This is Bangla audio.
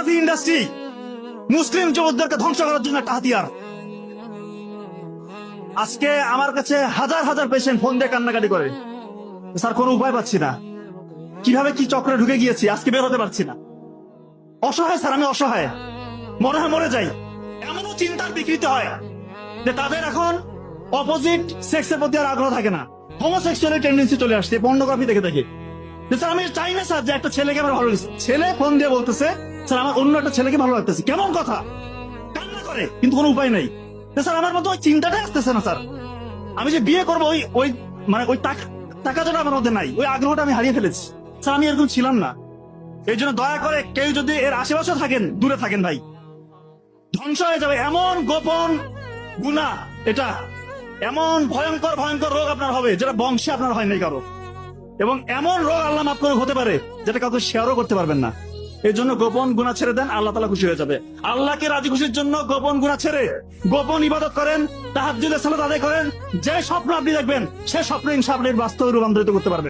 পর্নোগ্রাফি ইন্ডাস্ট্রি মুসলিম যুবকদেরকে ধ্বংস করার জন্য একটা হাতিয়ার। আজকে আমার কাছে হাজার হাজার পেশেন্ট ফোন দিয়ে কান্নাকাটি করে, স্যার কোনো উপায় পাচ্ছি না, কিভাবে কি চক্রে ঢুকে গিয়েছি, আজকে বের হতে পারছি না। অসহায় স্যার, আমি অসহায়, মনে হয় মরে যাই। এমনও চিন্তার বিকৃতি হয় যে তাদের এখন অপোজিট সেক্সের প্রতি আর আগ্রহ থাকে না, হোমোসেক্সুয়াল টেন্ডেন্সি চলে আসছে পর্নোগ্রাফি দেখে দেখে। স্যার আমি চাই না স্যার যে একটা ছেলেকে আমার ভালো লাগছে, ছেলে ফোন দিয়ে বলতেছে স্যার আমার অন্য একটা ছেলেকে ভালো লাগতেছে, কেমন কথা, কান্না করে, কিন্তু কোনো উপায় নাই। স্যার আমার মতো ওই চিন্তাটাই আসতেছে না স্যার, আমি যে বিয়ে করবো ওই ওই মানে ওই টাকা যেটা আমার মধ্যে নাই, ওই আগ্রহটা আমি হারিয়ে ফেলেছি। স্যার আমি এরকম ছিলাম না, এই জন্য দয়া করে কেউ যদি এর আশেপাশে থাকেন দূরে থাকেন ভাই, ধ্বংস হয়ে যাবে। এমন গোপন গুনাহ এটা, এমন ভয়ঙ্কর ভয়ঙ্কর রোগ আপনার হবে যেটা বংশে আপনার হয় নাই কারো, এবং এমন রোগ আল্লাহ মাফ করে হতে পারে যেটা কাউকে শেয়ারও করতে পারবেন না। এই জন্য গোপন গুনাহ ছেড়ে দেন, আল্লাহ তাআলা খুশি হয়ে যাবে। আল্লাহকে রাজি খুশির জন্য গোপন গুনাহ ছেড়ে গোপন ইবাদত করেন, তাহাজ্জুদের সালাত আদায় করেন। যে স্বপ্ন আপনি দেখবেন সে স্বপ্ন ইনশাআল্লাহ বাস্তবে রূপান্তরিত করতে পারবেন।